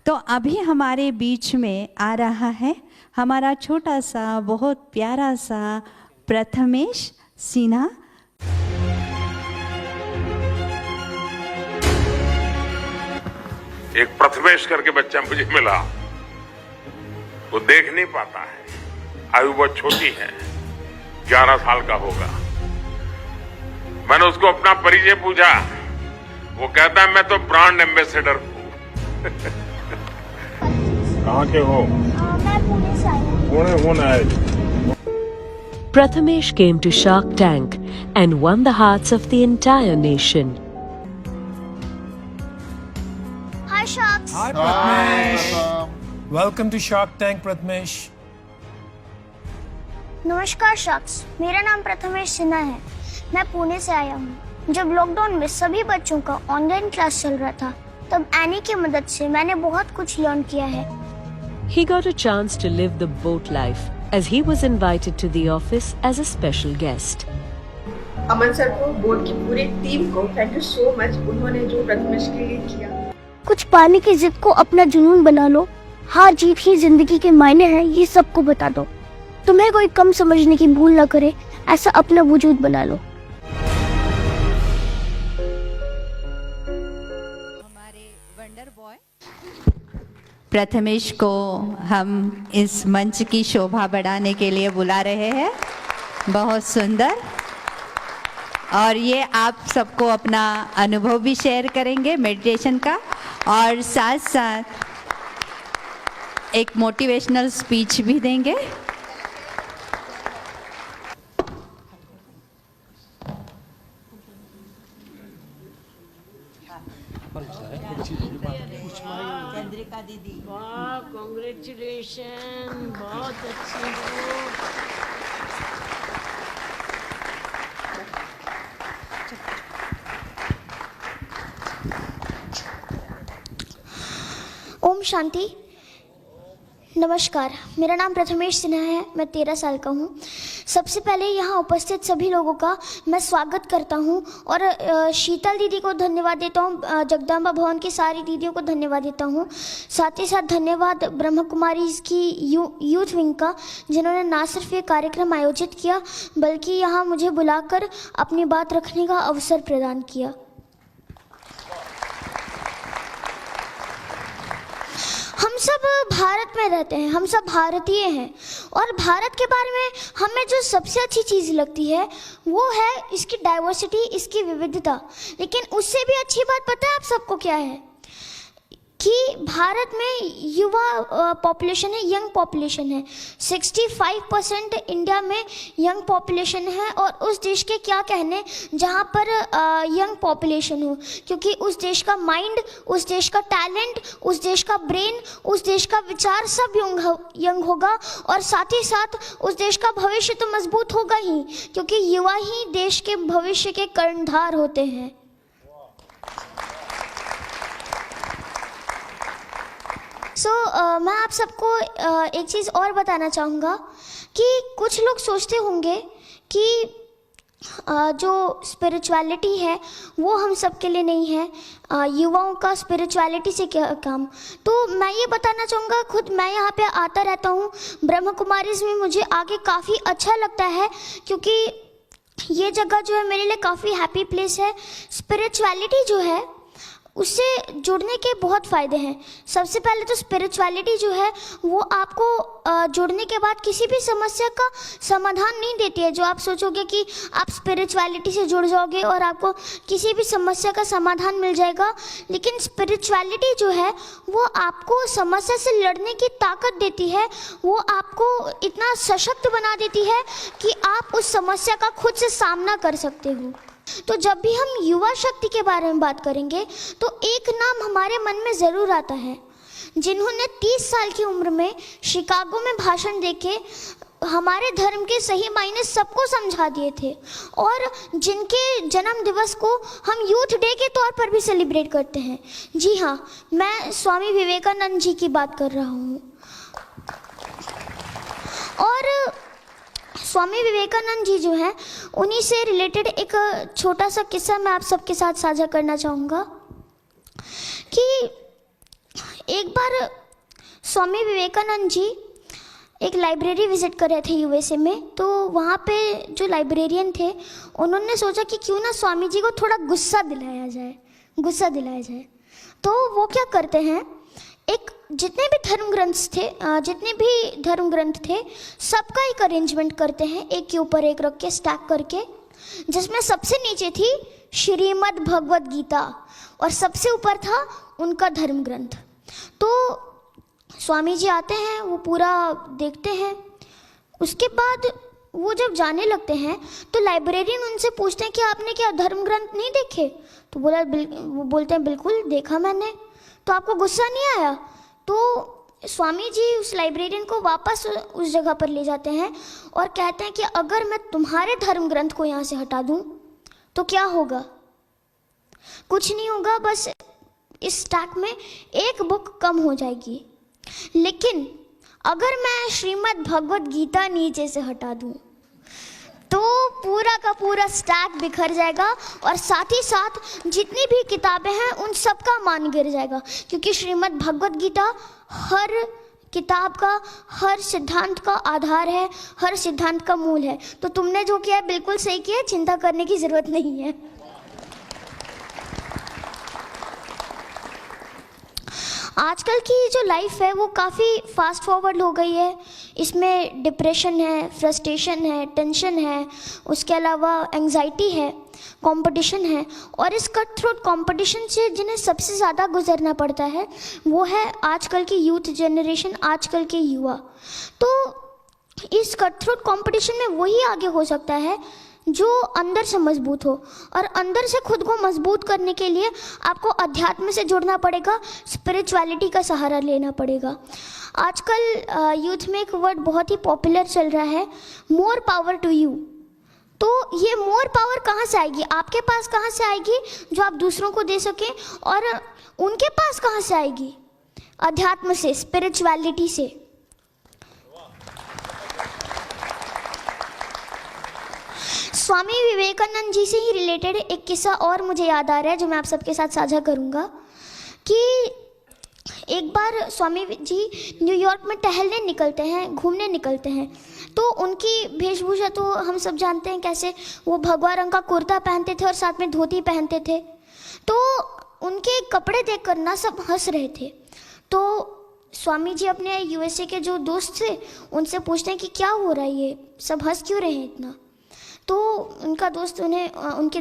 तो अभी हमारे बीच में आ रहा है हमारा छोटा सा बहुत प्यारा सा प्रथमेश सिन्हा। एक प्रथमेश करके बच्चा मुझे मिला, वो देख नहीं पाता है, आयु बहुत छोटी है, 11 साल का होगा। मैंने उसको अपना परिचय पूछा, वो कहता है मैं तो ब्रांड एम्बेसडर हूँ। कहाँ के हो? मैं पुणे से आई हूँ। पुणे होना है। Prathamesh came to Shark Tank and won the hearts of the entire nation. Hi Sharks. Hi Prathamesh. Welcome to Shark Tank, Prathamesh. नमस्कार Sharks, मेरा नाम प्रथमेश सिन्हा है। मैं पुणे से आया हूँ। जब लॉकडाउन में सभी बच्चों का ऑनलाइन क्लास चल रहा था, तब एनी की मदद से मैंने बहुत कुछ लर्न किया है। He got a chance to live the boat life as he was invited to the office as a special guest. Aman sir को, बोर्ड की पूरी टीम को थैंक यू सो मच, उन्होंने जो प्रथमेश के लिए किया। कुछ पाने की जिद को अपना जुनून बना लो, हार जीत ही जिंदगी के मायने हैं, ये सबको बता दो। तुम्हें कोई कम समझने की भूल न करे, ऐसा अपना वजूद बना लो। हमारे वंडर बॉय प्रथमेश को हम इस मंच की शोभा बढ़ाने के लिए बुला रहे हैं। बहुत सुंदर। और ये आप सबको अपना अनुभव भी शेयर करेंगे मेडिटेशन का, और साथ साथ एक मोटिवेशनल स्पीच भी देंगे। चंद्रिका दीदी, वाह, कांग्रेचुलेशन, बहुत अच्छी हो। ओम शांति। नमस्कार, मेरा नाम प्रथमेश सिन्हा है। मैं 13 साल का हूँ। सबसे पहले यहाँ उपस्थित सभी लोगों का मैं स्वागत करता हूँ और शीतल दीदी को धन्यवाद देता हूँ, जगदम्बा भवन की सारी दीदियों को धन्यवाद देता हूँ। साथ ही साथ धन्यवाद ब्रह्म कुमारी की यूथ विंग का, जिन्होंने ना सिर्फ ये कार्यक्रम आयोजित किया बल्कि यहाँ मुझे बुलाकर अपनी बात रखने का अवसर प्रदान किया। हम सब भारत में रहते हैं, हम सब भारतीय हैं, और भारत के बारे में हमें जो सबसे अच्छी चीज़ लगती है वो है इसकी डाइवर्सिटी, इसकी विविधता। लेकिन उससे भी अच्छी बात पता है आप सबको क्या है? कि भारत में युवा पॉपुलेशन है, यंग पॉपुलेशन है। 65% इंडिया में यंग पॉपुलेशन है, और उस देश के क्या कहने जहाँ पर यंग पॉपुलेशन हो, क्योंकि उस देश का माइंड, उस देश का टैलेंट, उस देश का ब्रेन, उस देश का विचार सब यंग होगा, और साथ ही साथ उस देश का भविष्य तो मजबूत होगा ही, क्योंकि युवा ही देश के भविष्य के कर्णधार होते हैं। मैं आप सबको एक चीज़ और बताना चाहूँगा कि कुछ लोग सोचते होंगे कि जो स्पिरिचुअलिटी है वो हम सब के लिए नहीं है, युवाओं का स्पिरिचुअलिटी से क्या काम। तो मैं ये बताना चाहूँगा, खुद मैं यहाँ पे आता रहता हूँ, ब्रह्म कुमारीज में मुझे आगे काफ़ी अच्छा लगता है, क्योंकि ये जगह जो है मेरे लिए काफ़ी हैप्पी प्लेस है। स्पिरिचुअलिटी जो है उससे जुड़ने के बहुत फ़ायदे हैं। सबसे पहले तो स्पिरिचुअलिटी जो है वो आपको जुड़ने के बाद किसी भी समस्या का समाधान नहीं देती है। जो आप सोचोगे कि आप स्पिरिचुअलिटी से जुड़ जाओगे और आपको किसी भी समस्या का समाधान मिल जाएगा, लेकिन स्पिरिचुअलिटी जो है वो आपको समस्या से लड़ने की ताकत देती है। वो आपको इतना सशक्त बना देती है कि आप उस समस्या का खुद से सामना कर सकते हो। तो जब भी हम युवा शक्ति के बारे में बात करेंगे तो एक नाम हमारे मन में ज़रूर आता है, जिन्होंने 30 साल की उम्र में शिकागो में भाषण देके हमारे धर्म के सही मायने सबको समझा दिए थे, और जिनके जन्म दिवस को हम यूथ डे के तौर पर भी सेलिब्रेट करते हैं। जी हाँ, मैं स्वामी विवेकानंद जी की बात कर रहा हूँ। और स्वामी विवेकानंद जी जो हैं, उन्हीं से रिलेटेड एक छोटा सा किस्सा मैं आप सबके साथ साझा करना चाहूँगा कि एक बार स्वामी विवेकानंद जी एक लाइब्रेरी विजिट कर रहे थे यूएसए में। तो वहाँ पे जो लाइब्रेरियन थे उन्होंने सोचा कि क्यों ना स्वामी जी को थोड़ा गुस्सा दिलाया जाए। तो वो क्या करते हैं, एक जितने भी धर्म ग्रंथ थे सबका एक अरेंजमेंट करते हैं, एक के ऊपर एक रख के स्टैक करके, जिसमें सबसे नीचे थी श्रीमद् भगवद गीता और सबसे ऊपर था उनका धर्म ग्रंथ। तो स्वामी जी आते हैं, वो पूरा देखते हैं। उसके बाद वो जब जाने लगते हैं तो लाइब्रेरियन उनसे पूछते हैं कि आपने क्या धर्म ग्रंथ नहीं देखे? तो वो बोलते हैं बिल्कुल देखा मैंने। तो आपको गुस्सा नहीं आया? तो स्वामी जी उस लाइब्रेरियन को वापस उस जगह पर ले जाते हैं और कहते हैं कि अगर मैं तुम्हारे धर्म ग्रंथ को यहाँ से हटा दूँ तो क्या होगा? कुछ नहीं होगा, बस इस स्टैक में एक बुक कम हो जाएगी। लेकिन अगर मैं श्रीमद् भगवद गीता नीचे से हटा दूं तो पूरा का पूरा स्टैक बिखर जाएगा और साथ ही साथ जितनी भी किताबें हैं उन सब का मान गिर जाएगा, क्योंकि श्रीमद् भगवद गीता हर किताब का, हर सिद्धांत का आधार है, हर सिद्धांत का मूल है। तो तुमने जो किया है बिल्कुल सही किया, चिंता करने की ज़रूरत नहीं है। आजकल की जो लाइफ है वो काफ़ी फास्ट फॉरवर्ड हो गई है। इसमें डिप्रेशन है, फ्रस्ट्रेशन है, टेंशन है, उसके अलावा एंजाइटी है, कंपटीशन है। और इस कट थ्रोट कंपटीशन से जिन्हें सबसे ज़्यादा गुजरना पड़ता है वो है आजकल की यूथ जनरेशन, आजकल के युवा। तो इस कट थ्रोट कंपटीशन में वही आगे हो सकता है जो अंदर से मजबूत हो, और अंदर से खुद को मजबूत करने के लिए आपको अध्यात्म से जुड़ना पड़ेगा, स्पिरिचुअलिटी का सहारा लेना पड़ेगा। आजकल यूथ में एक वर्ड बहुत ही पॉपुलर चल रहा है, मोर पावर टू यू। तो ये मोर पावर कहाँ से आएगी? आपके पास कहाँ से आएगी जो आप दूसरों को दे सकें, और उनके पास कहाँ से आएगी? अध्यात्म से, स्पिरिचुअलिटी से। स्वामी विवेकानंद जी से ही रिलेटेड एक किस्सा और मुझे याद आ रहा है जो मैं आप सबके साथ साझा करूंगा कि एक बार स्वामी जी न्यूयॉर्क में टहलने निकलते हैं, घूमने निकलते हैं। तो उनकी वेशभूषा तो हम सब जानते हैं कैसे, वो भगवा रंग का कुर्ता पहनते थे और साथ में धोती पहनते थे। तो उनके कपड़े देखकर ना सब हंस रहे थे। तो स्वामी जी अपने यूएसए के जो दोस्त थे उनसे पूछते हैं कि क्या हो रहा है, ये सब हंस क्यों रहे हैं इतना? तो उनके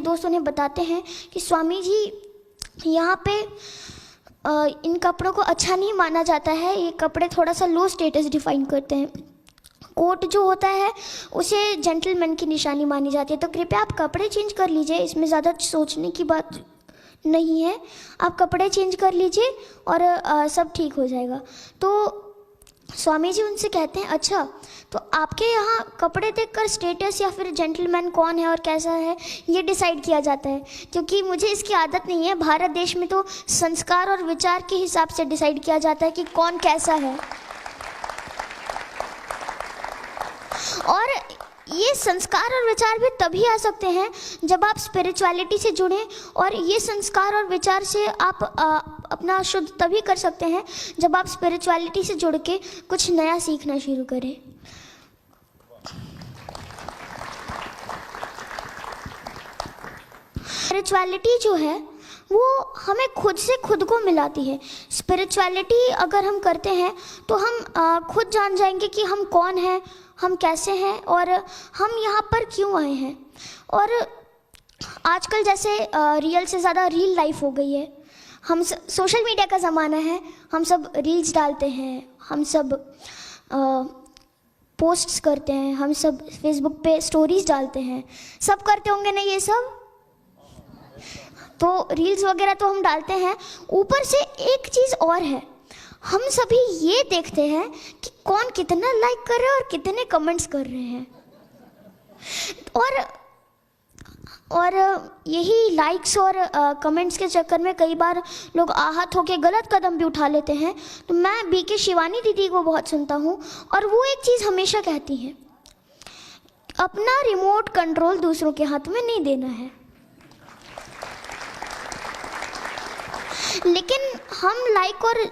दोस्त उन्हें बताते हैं कि स्वामी जी यहाँ पे इन कपड़ों को अच्छा नहीं माना जाता है, ये कपड़े थोड़ा सा लो स्टेटस डिफाइन करते हैं। कोट जो होता है उसे जेंटलमैन की निशानी मानी जाती है, तो कृपया आप कपड़े चेंज कर लीजिए, इसमें ज़्यादा सोचने की बात नहीं है। आप कपड़े चेंज कर लीजिए और सब ठीक हो जाएगा। तो स्वामी जी उनसे कहते हैं अच्छा, तो आपके यहाँ कपड़े देखकर स्टेटस या फिर जेंटलमैन कौन है और कैसा है ये डिसाइड किया जाता है? क्योंकि मुझे इसकी आदत नहीं है। भारत देश में तो संस्कार और विचार के हिसाब से डिसाइड किया जाता है कि कौन कैसा है। और ये संस्कार और विचार भी तभी आ सकते हैं जब आप स्पिरिचुअलिटी से जुड़ें, और ये संस्कार और विचार से आप अपना शुद्ध तभी कर सकते हैं जब आप स्पिरिचुअलिटी से जुड़ के कुछ नया सीखना शुरू करें। स्पिरिचुअलिटी जो है वो हमें खुद से खुद को मिलाती है। स्पिरिचुअलिटी अगर हम करते हैं तो हम खुद जान जाएंगे कि हम कौन हैं, हम कैसे हैं और हम यहाँ पर क्यों आए हैं। और आजकल जैसे रियल से ज़्यादा रील लाइफ हो गई है, हम सोशल मीडिया का ज़माना है, हम सब रील्स डालते हैं, हम सब पोस्ट्स करते हैं, हम सब फेसबुक पे स्टोरीज डालते हैं, सब करते होंगे ना ये सब। तो रील्स वगैरह तो हम डालते हैं, ऊपर से एक चीज़ और है, हम सभी ये देखते हैं कि कौन कितना लाइक कर रहा है और कितने कमेंट्स कर रहे हैं। और यही लाइक्स और कमेंट्स के चक्कर में कई बार लोग आहत होकर गलत कदम भी उठा लेते हैं। तो मैं बीके शिवानी दीदी को बहुत सुनता हूँ और वो एक चीज़ हमेशा कहती हैं, अपना रिमोट कंट्रोल दूसरों के हाथ में नहीं देना है। लेकिन हम लाइक और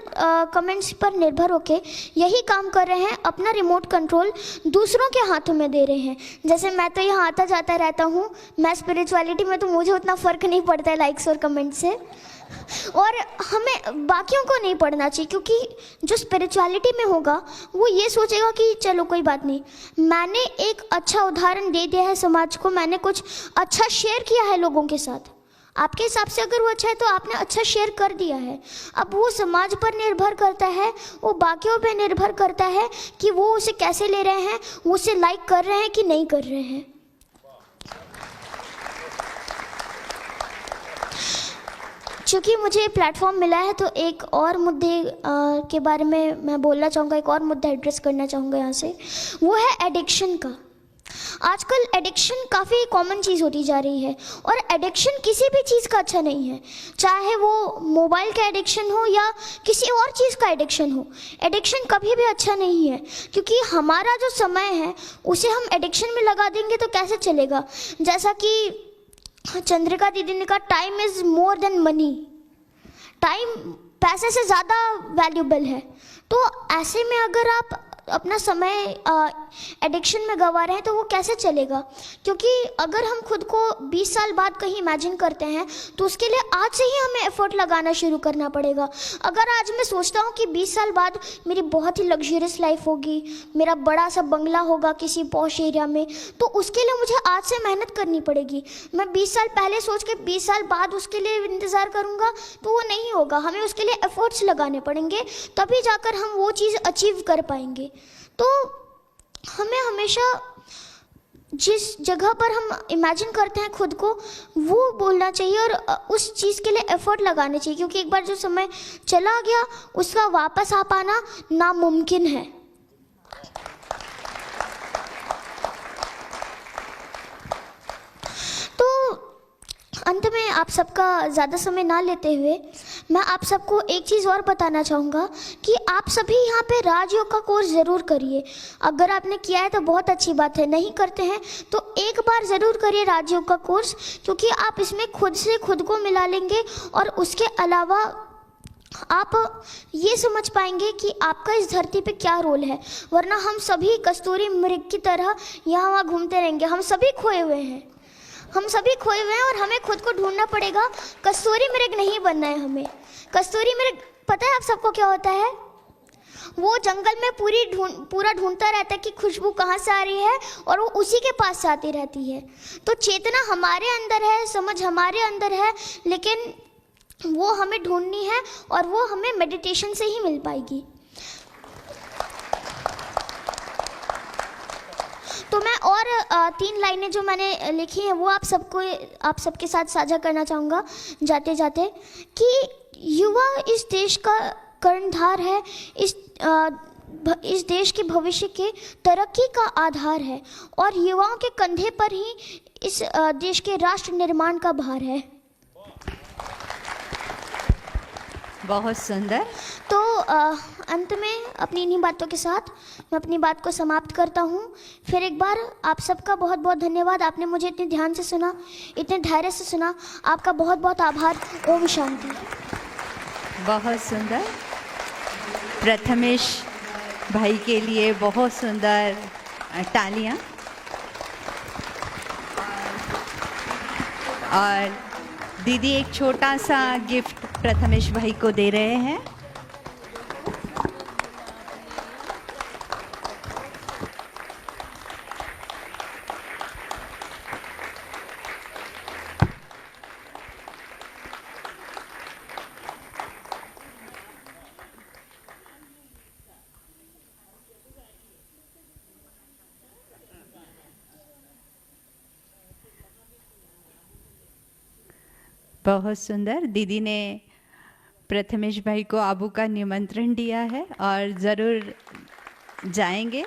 कमेंट्स पर निर्भर होके यही काम कर रहे हैं, अपना रिमोट कंट्रोल दूसरों के हाथों में दे रहे हैं। जैसे मैं तो यहाँ आता जाता रहता हूँ, मैं स्पिरिचुअलिटी में तो मुझे उतना फ़र्क नहीं पड़ता है लाइक्स और कमेंट से, और हमें बाकियों को नहीं पढ़ना चाहिए, क्योंकि जो स्पिरिचुअलिटी में होगा वो ये सोचेगा कि चलो कोई बात नहीं, मैंने एक अच्छा उदाहरण दे दिया है समाज को, मैंने कुछ अच्छा शेयर किया है लोगों के साथ। आपके हिसाब से अगर वो अच्छा है तो आपने अच्छा शेयर कर दिया है। अब वो समाज पर निर्भर करता है, वो बाकियों पर निर्भर करता है कि वो उसे कैसे ले रहे हैं, वो उसे लाइक कर रहे हैं कि नहीं कर रहे हैं। चूँकि मुझे प्लेटफॉर्म मिला है तो एक और मुद्दे के बारे में मैं बोलना चाहूँगा, एक और मुद्दा एड्रेस करना चाहूँगा यहाँ से, वो है एडिक्शन का। आजकल एडिक्शन काफ़ी कॉमन चीज़ होती जा रही है, और एडिक्शन किसी भी चीज़ का अच्छा नहीं है, चाहे वो मोबाइल का एडिक्शन हो या किसी और चीज़ का एडिक्शन हो। एडिक्शन कभी भी अच्छा नहीं है, क्योंकि हमारा जो समय है उसे हम एडिक्शन में लगा देंगे तो कैसे चलेगा। जैसा कि चंद्रिका दीदी ने कहा, time is more than money, time पैसे से ज़्यादा वैल्यूबल है। तो ऐसे में अगर आप अपना समय एडिक्शन में गंवा रहे हैं तो वो कैसे चलेगा। क्योंकि अगर हम खुद को 20 साल बाद कहीं इमेजिन करते हैं तो उसके लिए आज से ही हमें एफर्ट लगाना शुरू करना पड़ेगा। अगर आज मैं सोचता हूँ कि 20 साल बाद मेरी बहुत ही लग्जरियस लाइफ होगी, मेरा बड़ा सा बंगला होगा किसी पॉश एरिया में, तो उसके लिए मुझे आज से मेहनत करनी पड़ेगी। मैं 20 साल पहले सोच के 20 साल बाद उसके लिए इंतज़ार करूँगा तो वो नहीं होगा। हमें उसके लिए एफर्ट्स लगाने पड़ेंगे, तभी जाकर हम वो चीज़ अचीव कर पाएंगे। तो हमें हमेशा जिस जगह पर हम इमेजिन करते हैं खुद को, वो बोलना चाहिए और उस चीज़ के लिए एफर्ट लगाने चाहिए, क्योंकि एक बार जो समय चला गया उसका वापस आ पाना नामुमकिन है। तो अंत में आप सबका ज़्यादा समय ना लेते हुए मैं आप सबको एक चीज़ और बताना चाहूँगा कि आप सभी यहाँ पे राजयोग का कोर्स ज़रूर करिए। अगर आपने किया है तो बहुत अच्छी बात है, नहीं करते हैं तो एक बार ज़रूर करिए राजयोग का कोर्स, क्योंकि आप इसमें खुद से खुद को मिला लेंगे और उसके अलावा आप ये समझ पाएंगे कि आपका इस धरती पे क्या रोल है। वरना हम सभी कस्तूरी मृग की तरह यहाँ वहाँ घूमते रहेंगे। हम सभी खोए हुए हैं, हम सभी खोए हुए हैं और हमें खुद को ढूंढना पड़ेगा। कस्तूरी मृग नहीं बनना है हमें। कस्तूरी मृग पता है आप सबको क्या होता है? वो जंगल में पूरा ढूंढता रहता है कि खुशबू कहाँ से आ रही है और वो उसी के पास से आती रहती है। तो चेतना हमारे अंदर है, समझ हमारे अंदर है, लेकिन वो हमें ढूंढनी है और वो हमें मेडिटेशन से ही मिल पाएगी। तो मैं और 3 लाइनें जो मैंने लिखी हैं वो आप सबके साथ साझा करना चाहूँगा जाते जाते, कि युवा इस देश का कर्णधार है, इस देश के भविष्य के तरक्की का आधार है और युवाओं के कंधे पर ही इस देश के राष्ट्र निर्माण का भार है। बहुत सुंदर। तो अंत में अपनी इन्हीं बातों के साथ मैं अपनी बात को समाप्त करता हूँ। फिर एक बार आप सबका बहुत बहुत धन्यवाद। आपने मुझे इतने ध्यान से सुना, इतने धैर्य से सुना, आपका बहुत बहुत आभार। ओम शांति। बहुत सुंदर। प्रथमेश भाई के लिए बहुत सुंदर तालियां। और दीदी एक छोटा सा गिफ्ट प्रथमेश भाई को दे रहे हैं। बहुत सुंदर। दीदी ने प्रथमेश भाई को आबू का निमंत्रण दिया है और ज़रूर जाएंगे।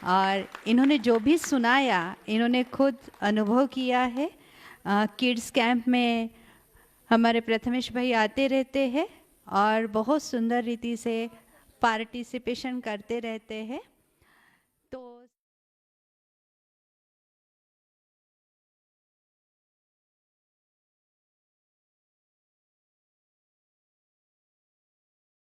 और इन्होंने जो भी सुनाया इन्होंने खुद अनुभव किया है। किड्स कैंप में हमारे प्रथमेश भाई आते रहते हैं और बहुत सुंदर रीति से पार्टिसिपेशन करते रहते हैं।